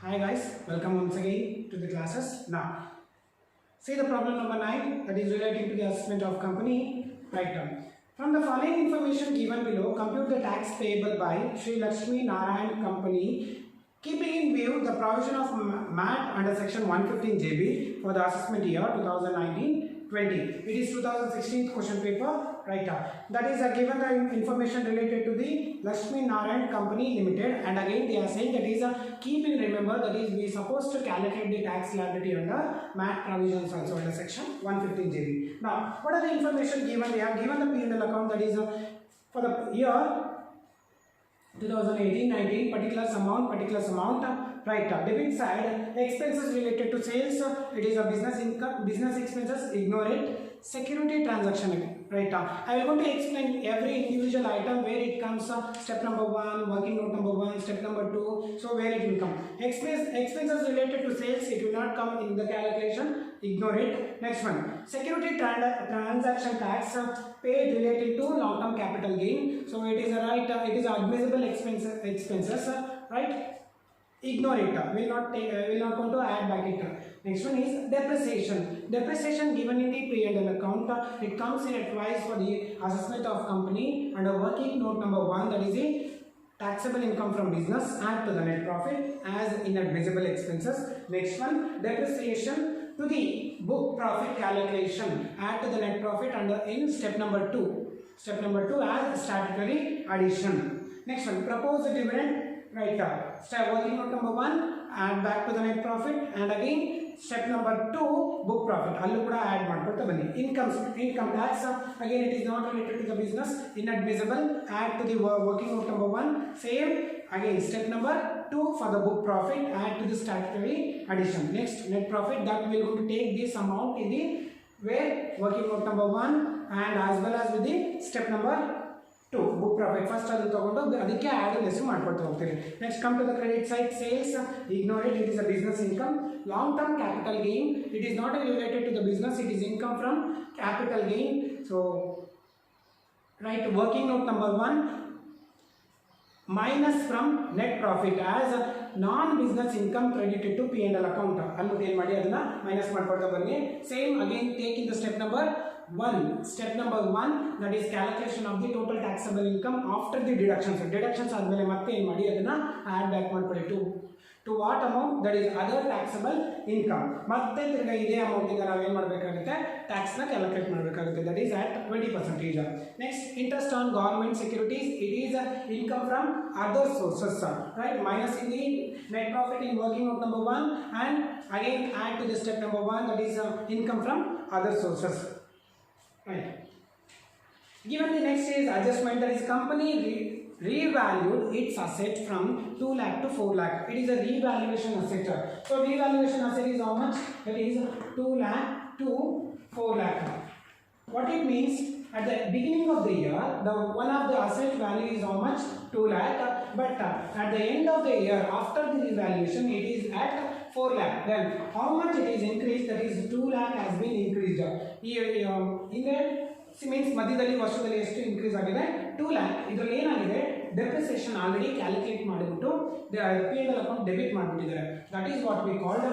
Hi guys, welcome once again to the classes. Now, see the problem number 9, that is relating to the assessment of company. Write down. From the following information given below, compute the tax payable by Sri Lakshmi Narayan Company, keeping in view the provision of MAT under section 115 JB for the assessment year 2019-20. It is 2016 question paper. Right up. That is given the information related to the Lakshmi Narayan Company Limited, and again they are saying that is keep in remember that is we supposed to calculate the tax liability under MAT provisions also under section 115 JB. Now, what are the information given? They have given the P&L account that is for the year 2018-19 particulars amount. Right, debit side expenses related to sales, it is a business income, business expenses, ignore it. Security transaction, right. I will going to explain every individual item where it comes. Step number 1, working note number 1, step number 2, so where it will come. Expenses related to sales, it will not come in the calculation, ignore it. Next one, security transaction tax paid related to long-term capital gain, so it is a right, it is admissible expenses, right. Ignore it, will not going to add back it. Next one is depreciation. Depreciation given in the P&L account, it comes in twice for the assessment of company under working note number 1, that is the taxable income from business, add to the net profit as inadmissible expenses. Next one, depreciation to the book profit calculation, add to the net profit under in step number 2. Step number 2 as statutory addition. Next one, proposed dividend. Right, step working note number 1, add back to the net profit, and again step number 2, book profit. Allu kuda add ಮಾಡ್ಕೊಳ್ತಾ ಬನ್ನಿ. Income tax, again it is not related to the business, inadmissible, add to the working note number 1. Same, again step number 2 for the book profit, add to the statutory addition. Next, net profit, that we will going to take this amount in the where working note number 1 and as well as with the step number 2, book profit. First adu tagondu adike add less ಮಾಡ್ಕೊಳ್ತಾ ಹೋಗ್ತೀರಿ. Next, come to the credit side. Sales, ignore it, it is a business income. Long term capital gain, it is not related to the business, it is income from capital gain. So right, working note number 1 minus from net profit as non-business income credited to P&L account. Allu ಏನು ಮಾಡಿ ಅದನ್ನ minus ಮಾಡ್ಕೊಳ್ತಾ ಬನ್ನಿ. Same again take in the step number 1. Step number 1, that is calculation of the total taxable income after the deductions. Deductions ಆದಮೇಲೆ ಮತ್ತೆ ಏನು ಮಾಡಿ ಅದನ್ನ add back ಮಾಡ್ಕೊಳ್ಳಿ to what amount, that is other taxable income. ಮತ್ತೆ ತಿರ್ಗಾ ಇದೇ amount ಇಂದ ನಾವು ಏನು ಮಾಡಬೇಕಾಗುತ್ತೆ, ಟ್ಯಾಕ್ಸ್ ನ ಕ್ಯಾಲ್ಕುಲೇಟ್ ಮಾಡಬೇಕಾಗುತ್ತೆ, that is at 20%. Next, interest on government securities, it is income from other sources, right. Minus in the net profit in working note number 1 and again add to the step number 1, that is income from other sources, right. Given the next is adjustment, that is company revalued its asset from 2 lakh to 4 lakh. It is a revaluation asset. So revaluation asset is how much? That is 2 lakh to 4 lakh. What it means, at the beginning of the year, the one of the asset value is how much? 2 lakh. But at the end of the year, after the revaluation, it is at 4 lakh. Then how much it is increased? That is 2 lakh has been increased. In that means ಮಧ್ಯದಲ್ಲಿ ವರ್ಷದಲ್ಲಿ ಎಷ್ಟು increase ಆಗಿದೆ? 2 lakh. ಇದರಲ್ಲಿ ಏನಾಗಿದೆ, depreciation already calculate ಮಾಡಿಬಿಟ್ಟು P&L account debit ಮಾಡಿಬಿಟ್ಟಿದ್ದಾರೆ. That is what we called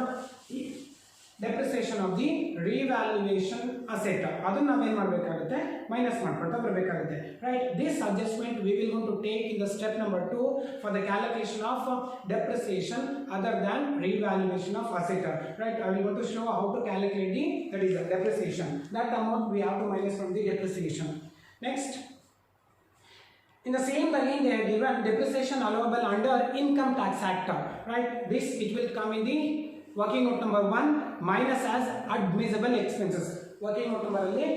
depreciation of the revaluation asset. ಅದನ್ನ ನಾವೇನು ಮಾಡಬೇಕಾಗುತ್ತೆ, ಮೈನಸ್ ಮಾಡ್ಕೊಳ್ತಾ ಬರಬೇಕಾಗುತ್ತೆ, right. This adjustment we will going to take in the step number 2 for the calculation of depreciation other than revaluation of asset, right. I will going to show how to calculate the that is the depreciation. That amount we have to minus from the depreciation. Next, in the same again they are given depreciation allowable under Income Tax Act, right. This it will come in the working note number 1 minus as admissible expenses. Working note number alli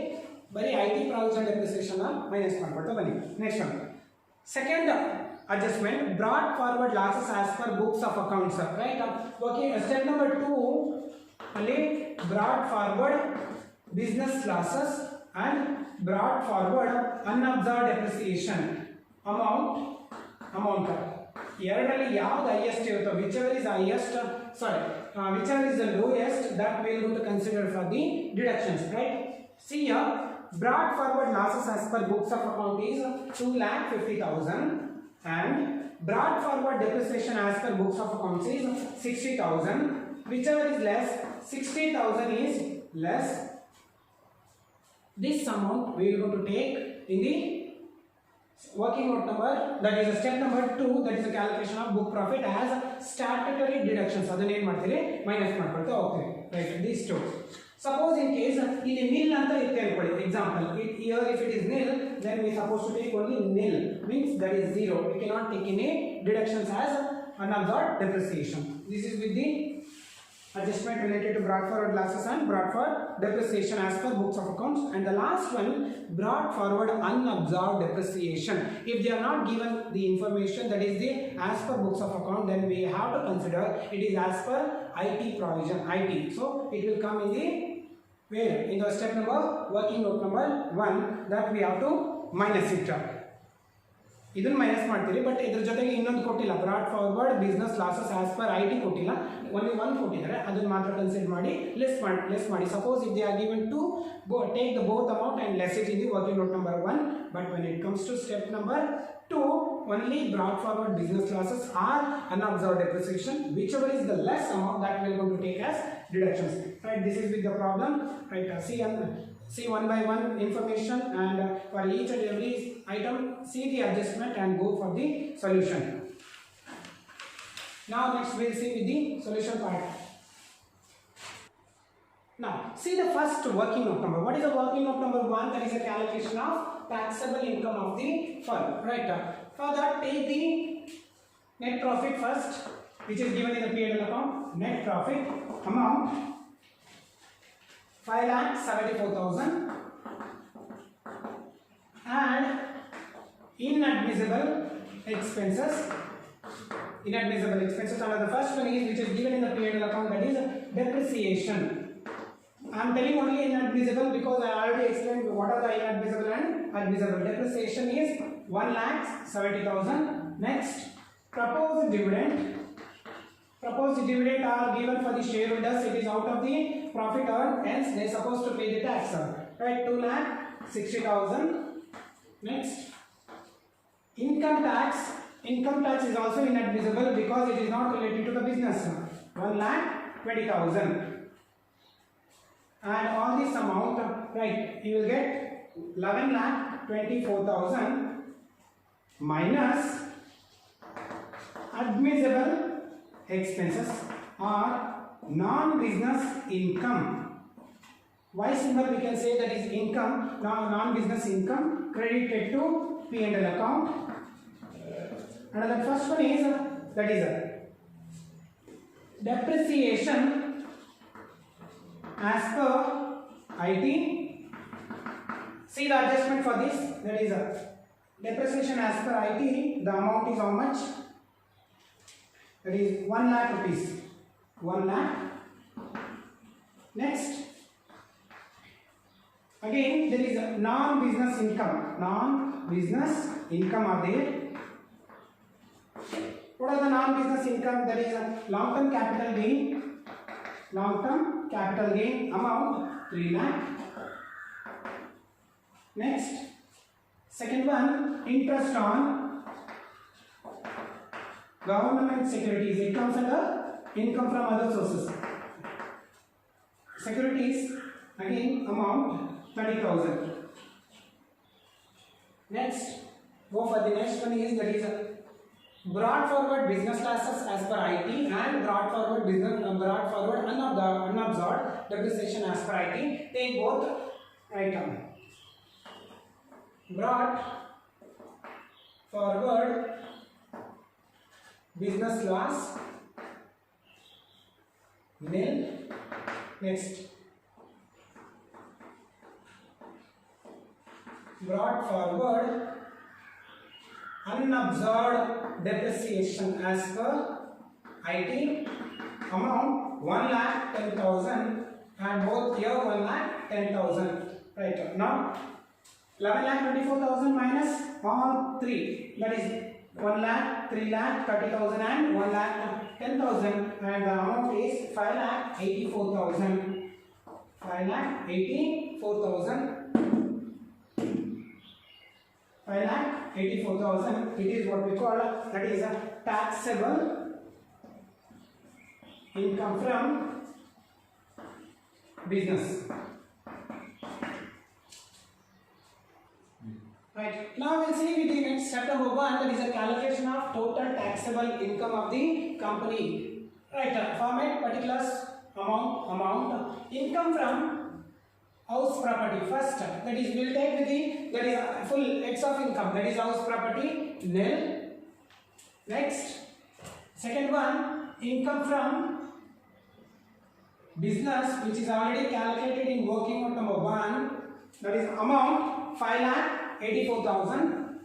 bari IT provision depreciation minus ಮಾಡ್ಕೊಳ್ತಾ ಬನ್ನಿ. Next one, second adjustment, brought forward losses as per books of accounts, right. Working step number 2 ಅಲ್ಲಿ brought forward business losses and brought forward unabsorbed depreciation amount ಎರಡರಲ್ಲಿ ಯಾವುದು highest ಇರುತ್ತೋ, whichever is highest, whichever is the lowest, that we will going to consider for the deductions, right. See here, brought forward losses as per books of account is 2,50,000 and Brought forward depreciation as per books of accounts is 60,000. Whichever is less, 60,000 is less. This amount we are going to take in the working note number, that is step number 2, that is the calculation of book profit as statutory deductions. ಅದನ್ನ ಏನು ಮಾಡ್ತೀರಿ minus ಮಾಡ್ಕೊಳ್ತಾ ಹೋಗ್ತೀರಿ. Right, these two. Suppose in case ಇಲ್ಲಿ nil ಅಂತ ಇರುತ್ತೆ ಅನ್ಕೊಳ್ಳಿ. Example, here if it is nil, then we supposed to take only nil, means that is 0. We cannot take any deductions as unabsorbed depreciation. This is with the adjustment related to brought forward losses and brought forward depreciation as per books of accounts. And the last one, brought forward unabsorbed depreciation. If they are not given the information that is the as per books of account, then we have to consider it is as per IT provision, IT. So it will come in the where in the step number working note number 1, that we have to minus it. ಇದನ್ನು minus ಮಾಡ್ತೀರಿ, but ಇದ್ರ ಜೊತೆಗೆ ಇನ್ನೊಂದು ಕೊಟ್ಟಿಲ್ಲ, brought forward business losses as per IT ಕೊಟ್ಟಿಲ್ಲ, only one ಕೊಟ್ಟಿದ್ದಾರೆ, ಅದನ್ನು ಮಾತ್ರ ಕನ್ಸಿಡರ್ ಮಾಡಿ ಲೆಸ್ ಮಾಡಿ. Suppose if they are given to take the both amount and less it in the working note number 1, but when it comes to step number 2, only brought forward business losses are unabsorbed depreciation, whichever is the less amount that we are going to take as deductions. Right, this is with the problem. Right, see one by one information, and for each and every item see the adjustment and go for the solution. Now next we will see with the solution part. Now see the first working note number. What is the working note number 1? That is a calculation of taxable income of the firm. Right, for that take the net profit first, which is given in the P&L account. Net profit amount 5,74,000 and inadmissible expenses. And the first one is which is given in the P&L account, that is depreciation. I am telling only inadmissible because I already explained what are the inadmissible and admissible. Depreciation is 1,70,000. Next, proposed dividend are given for the shareholders. It is out of the profit earned, hence they are supposed to pay the tax. Right, 2,60,000. Next, income tax is also inadmissible because it is not related to the business. 1,20,000. And all this amount, right, you will get 11,24,000 minus admissible expenses or non-business income. Y symbol we can say that is income, non-business income credited to P&L account. And the first one is that is depreciation as per IT. See the adjustment for this, that is depreciation as per IT. The amount is how much? That is 1 lakh rupees. 1 lakh. Next, again there is a non-business income. Non-business income are there. What are the non-business income? That is a long-term capital gain. Long-term capital gain amount 3 lakh. Next, second one, interest on government securities. It comes under income from other sources. Securities, again amount 30,000. Next, go for the next one is that is brought forward business losses as per IT and brought forward unabsorbed depreciation as per IT. Take both item. Brought forward business loss nil. Next, brought forward unabsorbed depreciation as per IT amount 1,10,000 and both here 1,10,000. Right, now 11,24,000 minus all 3, that is 1 lakh, 3 lakh, 30,000 and 1,10,000, and the amount is 5,84,000. 5,84,000. 5,84,000. 84,000. It is what we call that is a taxable income from business. Right. Now we'll see with the next step number 1, that is a calculation of total taxable income of the company. Right. Format particulars amount income from house property. First, that is we'll take with the that is full X of income, that is house property nil. Next, second one, income from business, which is already calculated in working note number 1, that is amount 5,84,000.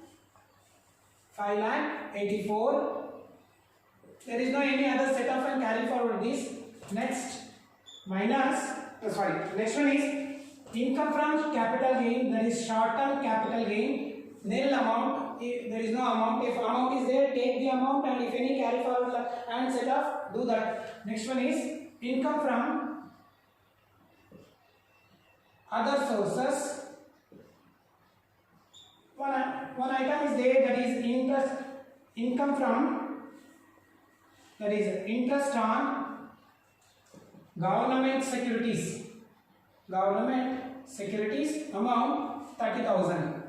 5,84,000. There is no any other set of and carry forward this. Next, minus next one is income from capital gain, that is short term capital gain, nil amount. If there is no amount, if amount is there, take the amount, and if any carry forward and set off, do that. Next one is income from other sources. One item is there, that is interest, income from, that is interest on government securities. Government securities amount 30,000.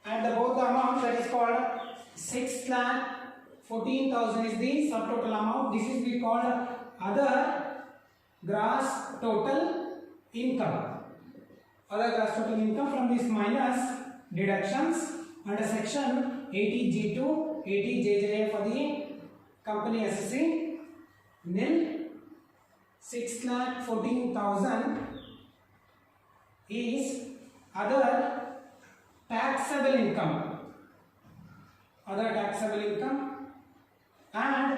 And both the amount, that is called 6,14,000 is the subtotal amount. This is we called other gross total income. Other gross total income. From this minus deductions under section 80G2, 80JJ for the company SSC, nil. 6,14,000 is other taxable income. Other taxable income, and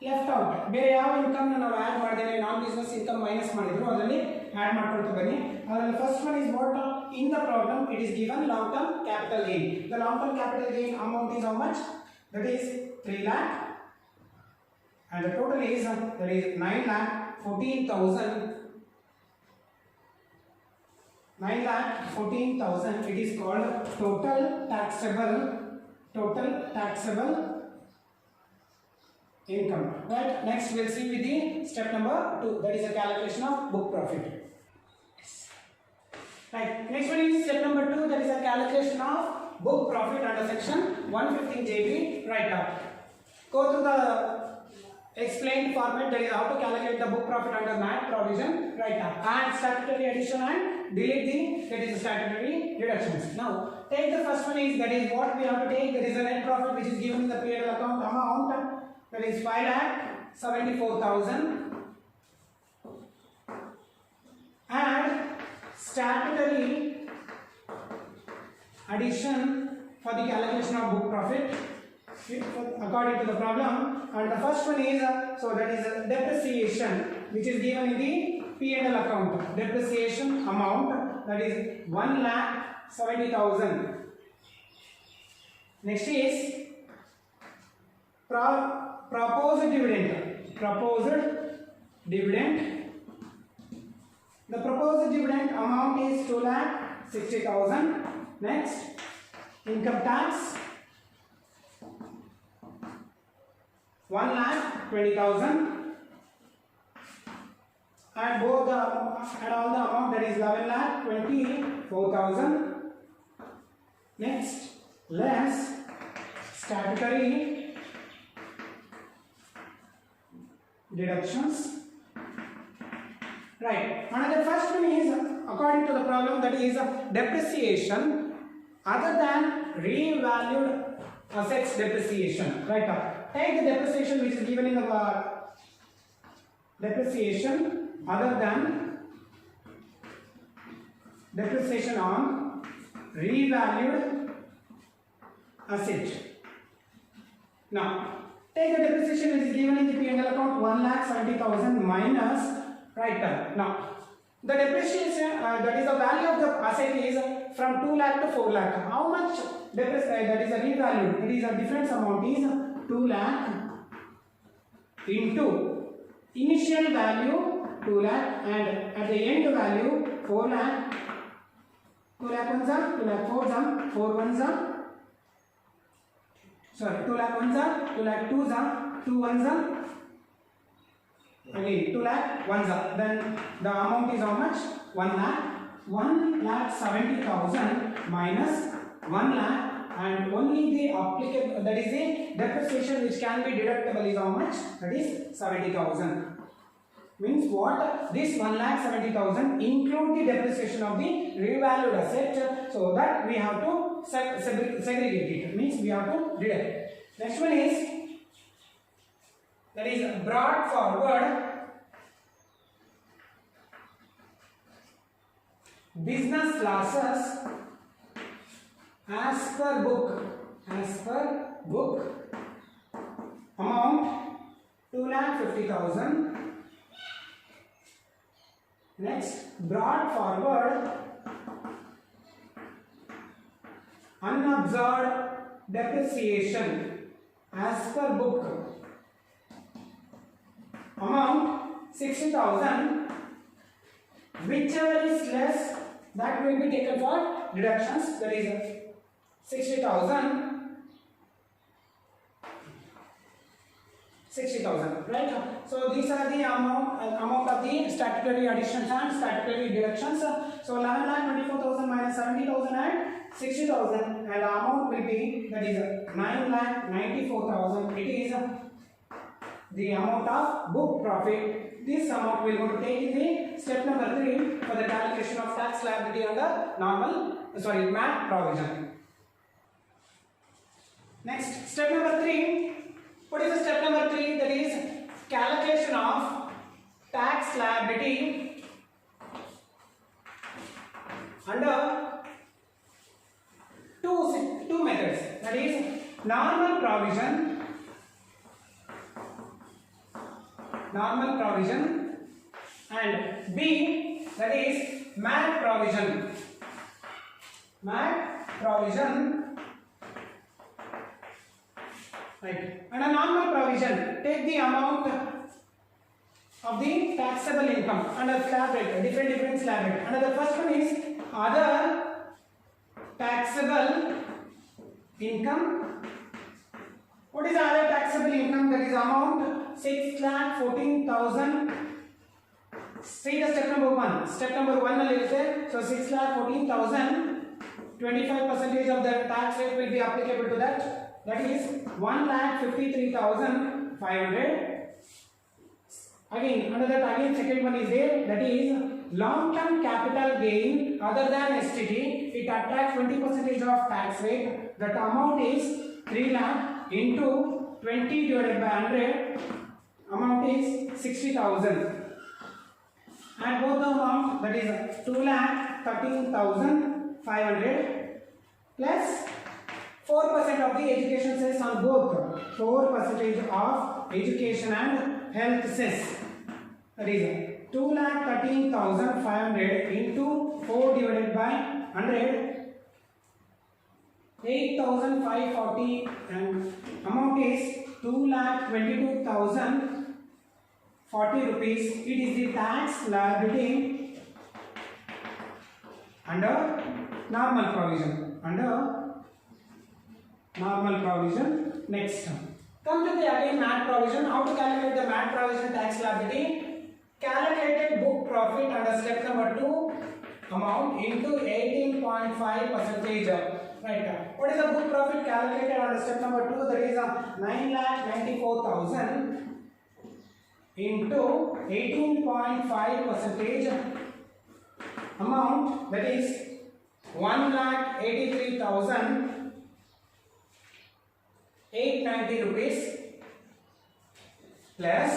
left out ಬೇರೆ ಯಾವ income ನಾವು add ಮಾಡಿದ್ದೇವೆ, ನಾನ್ business income minus ಮಾಡಿದ್ರು, ಅದರಲ್ಲಿ add ಮಾಡ್ಕೊಳ್ತಾ ಬನ್ನಿ. ಅದರಲ್ಲಿ first one is what in the problem it is given long term capital gain. The long term capital gain amount is how much? That is 3 lakh, and the total is that is 9,14,000. 9,14,000. It is called total taxable income. Right. Next we'll see with the step number 2, that is a calculation of book profit. Right. Next one is step number 2, that is a calculation of book profit under section 115JB. Right up. Go through the explained format, that is how to calculate the book profit under MAT provision. Right up. Add statutory addition and delete the that is statutory deductions. Now take the first one is, that is what we have to take, that is a net profit which is given in the P&L account amount, that is 5,74,000. Add statutory addition for the calculation of book profit according to the problem. And the first one is so that is depreciation, which is given in the P&L account. Depreciation amount, that is 1,70,000. Next is proposed dividend. The proposed dividend amount is 2,60,000. Next, income tax 1,20,000. And both the and all the amount, that is 11,24,000. Next, less statutory deductions. Right. Another first one is according to the problem, that is depreciation other than revalued assets depreciation. Right. Take the depreciation which is given in the depreciation other than depreciation on revalued asset. Now take the depreciation which is given in the P&L account 1,70,000 minus. Right. Now the depreciation that is the value of the asset is from 2 lakh to 4 lakh. How much that is a revalued, that is a difference amount is 2 lakh into initial value 2 lakh and at the end value 4 lakh 2 lakh 1 za, 2 lakh 4 za, 4 1 za, sorry 2 lakh 1 za, 2 lakh 2 za, 2 1 za, again 2 lakh 1 za. Then the amount is how much? 1 lakh. 1,70,000 minus 1 lakh, and only the applicable, that is the depreciation which can be deductible is how much? That is 70,000. Means what? This 1,70,000 include the depreciation of the revalued asset, so that we have to segregate it. Means we have to deduct. Next one is, that is brought forward business losses as per book amount 2,50,000. Next, brought forward unabsorbed depreciation as per book amount 60,000. Whichever is less, that will be taken for deductions. That is 60,000, right? So these are the amount of the statutory additions and statutory deductions. So 11,24,000 minus 70,000 and 60,000, and the amount will be, that is 9,94,000. It is the amount of book profit. This amount we are going to take in the step number 3 for the calculation of tax liability under MAT provision. Next, step number 3. What is the step number 3? That is calculation of tax liability under two methods. That is normal provision and B, that is MAT provision. Right. And a normal provision, take the amount of the taxable income under slab rate, different slab rate. And the first one is other taxable income. What is other taxable income? That is amount 6,14,000. See the step number 1. Step number 1 is there. So 6,14,000. 25% of the tax rate will be applicable to that. That is 1,53,500. Again, under that, again second one is there. That is long-term capital gain other than STT. It attracts 20% of tax rate. That amount is 3 lakh into 20 divided by 100. Amount is 60,000. And both the amount, that is 2,13,500 plus 4% of the education cess on both. 4% of education and health cess. That is 2,13,500 into 4 divided by 100. 8,540, and amount is 2,22,040 rupees. It is the tax liability under normal provision. Next, come to the again MAT provision. How to calculate the MAT provision tax liability? Calculated book profit under step number 2 amount into 18.5%. Right. What is the book profit calculated under step number 2? That is 9,94,000 into 18.5% amount, that is 1,83,890 rupees plus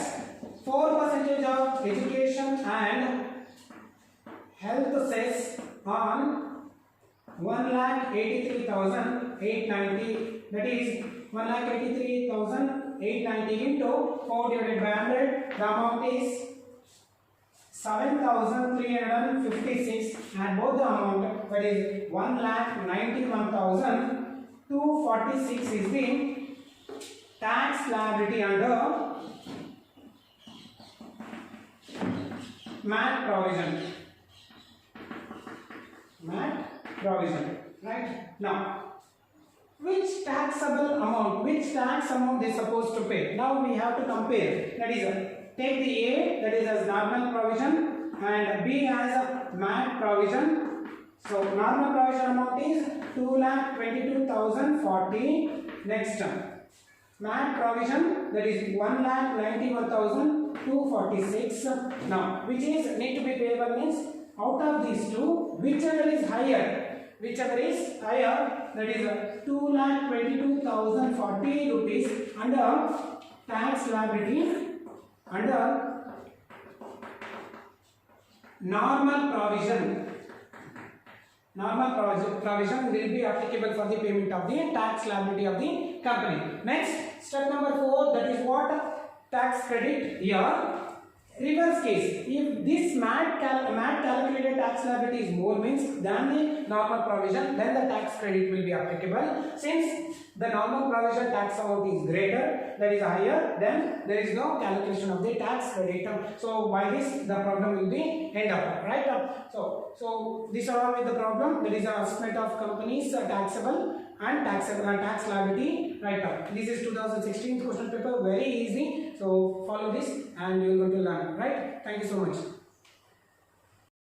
4% of education and health cess on 1,83,890. That is 1,83,890 into 4 divided by 100. The amount is 7,356, and both the amount, that is 1,91,246 is the tax liability under MAT provision. provision, right? Now, which taxable amount, they supposed to pay? Now we have to compare. That is, take the A, that is as normal provision, and B as a MAT provision. So normal provision amount is 2,22,040. Next, MAT provision, that is 1,91,246. Now, which is need to be payable means out of these two, whichever is higher, that is 2,22,040 rupees under tax liability under normal provision. Normal provision will be applicable for the payment of the tax liability of the company. Next, step number 4, that is what? Tax credit here. Reverse case, if this MAT calculated tax liability is more means than the normal provision, then the tax credit will be applicable. Since the normal provision tax amount is greater, that is higher, then there is no calculation of the tax credit. So by this the problem will be end up, right? So these are all with the problem. There is a estimate of companies taxable and tax liability, right? This is 2016 question paper, very easy. So follow this and you are going to learn, right? Thank you so much.